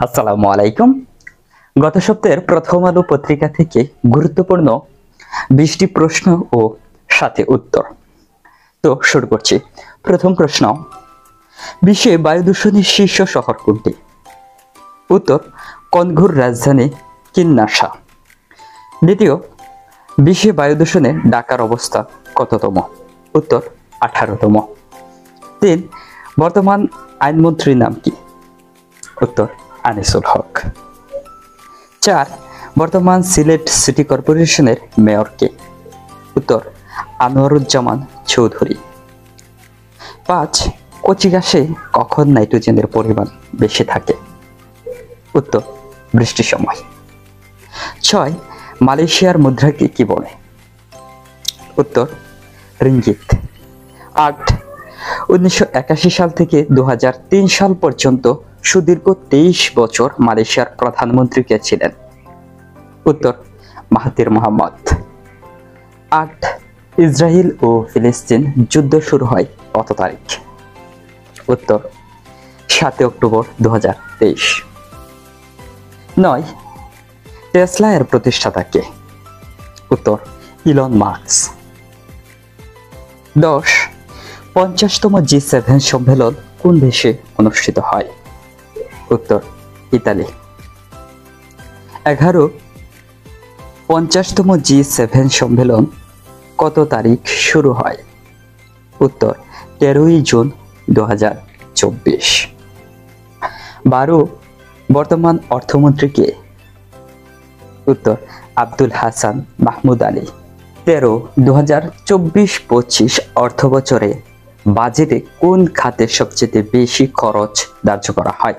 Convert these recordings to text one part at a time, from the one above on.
আসসালামু আলাইকুম। গত সপ্তাহের প্রথম আলো পত্রিকা থেকে গুরুত্বপূর্ণ 20টি প্রশ্ন ও সাথে উত্তর। তো শুরু করছি। প্রথম প্রশ্ন, বিশ্বে বায়ু দূষণের শীর্ষ শহর কোনটি? উত্তর, কনগোর রাজধানী কিনশাসা। দ্বিতীয়, বিশ্বে বায়ু দূষণে ঢাকার অবস্থা কততম? উত্তর, 18তম। 3, বর্তমান আইনমন্ত্রীর নাম কি? উত্তর, আনিসুল হক। 4, বর্তমান সিলেট সিটি কর্পোরেশনের মেয়র কে? উত্তর, আনোয়ারুজ্জামান চৌধুরী। 5, কচি ঘাসে কখন নাইট্রোজেনের পরিমাণ বেশি থাকে? উত্তর, বৃষ্টির সময়। 6, মালয়েশিয়ার মুদ্রাকে কি বলে? উত্তর, রিঙ্গিত। 8, 1981 সাল থেকে 2003 সাল পর্যন্ত সুদীর্ঘ 23 বছর মালয়েশিয়ার প্রধানমন্ত্রী কে ছিলেন? উত্তর, মাহাথির মোহাম্মদ। 8, ইসরায়েল ও ফিলিস্তিন যুদ্ধ শুরু হয় কত তারিখ? উত্তর, 7 অক্টোবর 2023। 9, টেসলা এর প্রতিষ্ঠাতা কে? উত্তর, ইলন মাস্ক। 10, 50তম G7 সম্মেলন কোন দেশে অনুষ্ঠিত হয়? উত্তর, ইতালি। 11, 50তম G7 সম্মেলন কত তারিখ শুরু হয়? উত্তর, 13ই জুন 2024। 12, বর্তমান অর্থমন্ত্রী কে? উত্তর, আব্দুল হাসান মাহমুদ আলী। 13, 2024-25 অর্থ বছরে বাজেটে কোন খাতে সবচেয়ে বেশি খরচ ধার্য করা হয়?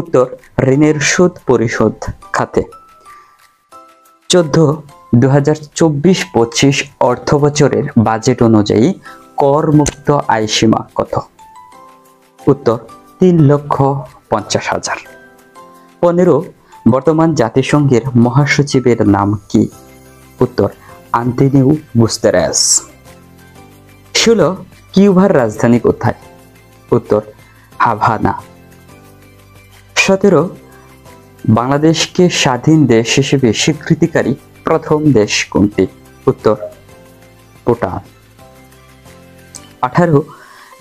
উত্তর, ঋণের সুদ পরিশোধ খাতে। 14, 2024-25 অর্থ বছরের বাজেট অনুযায়ী কর মুক্ত আয় সীমা কত? উত্তর, 3,50,000। 15, বর্তমান জাতিসংঘের মহাসচিবের নাম কি? উত্তর, আন্তোনিও গুতেরেস। 16, কিউবার রাজধানী কোথায়? উত্তর, হাভানা। 17, বাংলাদেশকে স্বাধীন দেশ হিসেবে স্বীকৃতিকারী প্রথম দেশ কোনটি? উত্তর, ভুটান। 18,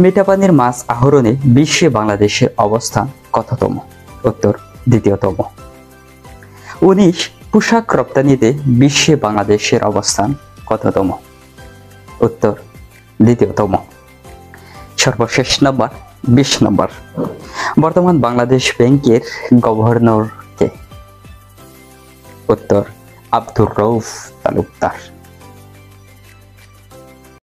মিঠাপানির মাছ আহরণে বিশ্বে বাংলাদেশের অবস্থান কততম? উত্তর, 2তম। 19, পোশাক রপ্তানিতে বিশ্বে বাংলাদেশের অবস্থান কততম? উত্তর, 2তম। সর্বশেষ নম্বর 20 নম্বর, বর্তমান বাংলাদেশ ব্যাংকের গভর্নর কে? উত্তর, আব্দুর রউফ তালুকদার।